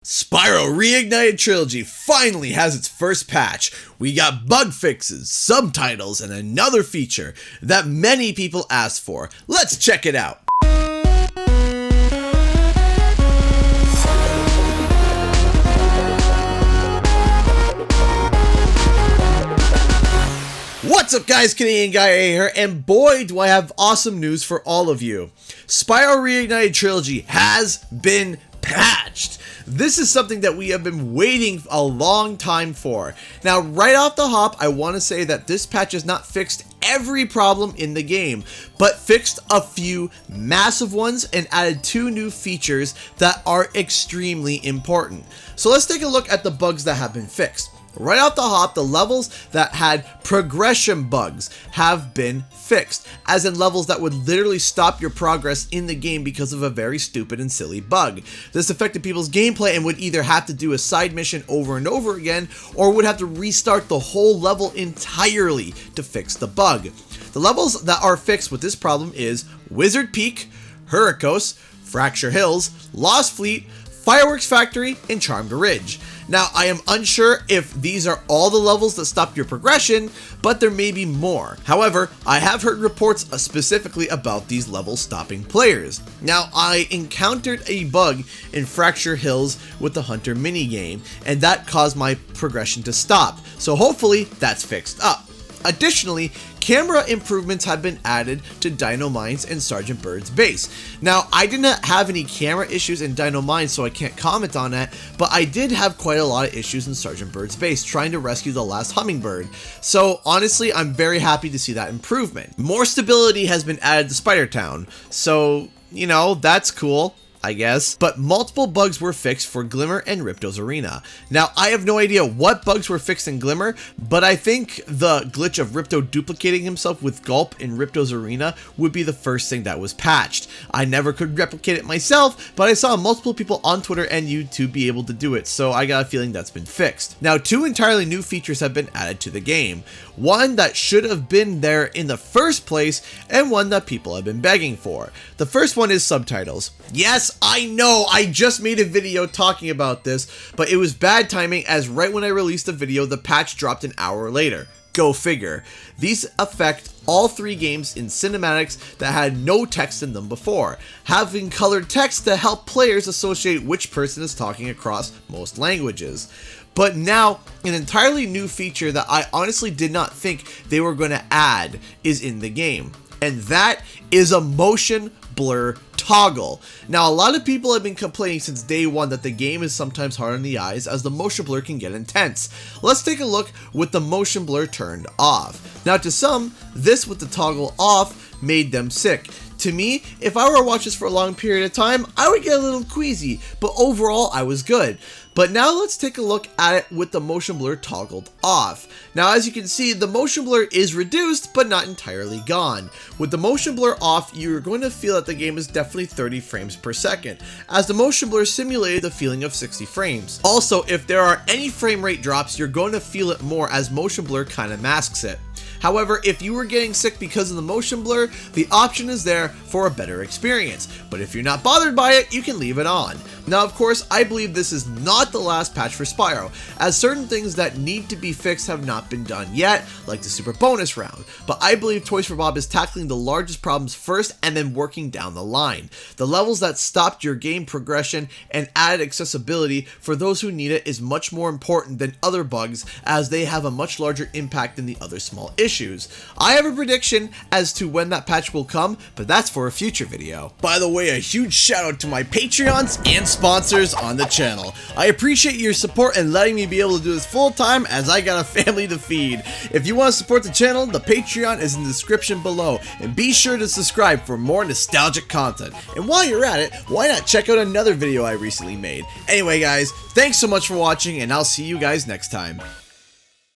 Spyro Reignited Trilogy finally has its first patch. We got bug fixes, subtitles, and another feature that many people asked for. Let's check it out. What's up guys, Canadian Guy A here, and boy do I have awesome news for all of you. Spyro Reignited Trilogy has been patched. This is something that we have been waiting a long time for. Now, right off the hop, I want to say that this patch has not fixed every problem in the game, but fixed a few massive ones and added 2 new features that are extremely important. So let's take a look at the bugs that have been fixed. Right off the hop, the levels that had progression bugs have been fixed, as in levels that would literally stop your progress in the game because of a very stupid and silly bug. This affected people's gameplay and would either have to do a side mission over and over again, or would have to restart the whole level entirely to fix the bug. The levels that are fixed with this problem is Wizard Peak, Hurricos, Fracture Hills, Lost Fleet, Fireworks Factory, and Charmed Ridge. Now, I am unsure if these are all the levels that stop your progression, but there may be more. However, I have heard reports specifically about these levels stopping players. Now, I encountered a bug in Fracture Hills with the Hunter minigame, and that caused my progression to stop. So hopefully, that's fixed up. Additionally, camera improvements have been added to Dino Mines and Sergeant Bird's base. Now, I did not have any camera issues in Dino Mines, so I can't comment on that, but I did have quite a lot of issues in Sergeant Bird's base trying to rescue the last hummingbird. So honestly, I'm very happy to see that improvement. More stability has been added to Spider Town, so, you know, that's cool, I guess. But multiple bugs were fixed for Glimmer and Ripto's Arena. Now, I have no idea what bugs were fixed in Glimmer, but I think the glitch of Ripto duplicating himself with Gulp in Ripto's Arena would be the first thing that was patched. I never could replicate it myself, but I saw multiple people on Twitter and YouTube be able to do it, so I got a feeling that's been fixed. Now, 2 entirely new features have been added to the game. One that should have been there in the first place, and one that people have been begging for. The first one is subtitles. Yes, I know, I just made a video talking about this, but it was bad timing as right when I released the video, the patch dropped an hour later. Go figure. These affect all 3 games in cinematics that had no text in them before, having colored text to help players associate which person is talking across most languages. But now, an entirely new feature that I honestly did not think they were going to add is in the game, and that is a motion blur toggle. Now, a lot of people have been complaining since day one that the game is sometimes hard on the eyes as the motion blur can get intense. Let's take a look with the motion blur turned off. Now, to some, this with the toggle off made them sick. To me, if I were to watch this for a long period of time, I would get a little queasy, but overall I was good. But now let's take a look at it with the motion blur toggled off. Now, as you can see, the motion blur is reduced, but not entirely gone. With the motion blur off, you're going to feel that the game is definitely 30 frames per second, as the motion blur simulated the feeling of 60 frames. Also, if there are any frame rate drops, you're going to feel it more as motion blur kind of masks it. However, if you were getting sick because of the motion blur, the option is there for a better experience. But if you're not bothered by it, you can leave it on. Now, of course, I believe this is not the last patch for Spyro, as certain things that need to be fixed have not been done yet, like the Super Bonus Round. But I believe Toys for Bob is tackling the largest problems first and then working down the line. The levels that stopped your game progression and added accessibility for those who need it is much more important than other bugs, as they have a much larger impact than the other small issues. I have a prediction as to when that patch will come, but that's for a future video. By the way, a huge shout out to my Patreons and sponsors on the channel. I appreciate your support and letting me be able to do this full time, as I got a family to feed. If you want to support the channel, the Patreon is in the description below, and be sure to subscribe for more nostalgic content. And while you're at it, why not check out another video I recently made? Anyway guys, thanks so much for watching, and I'll see you guys next time.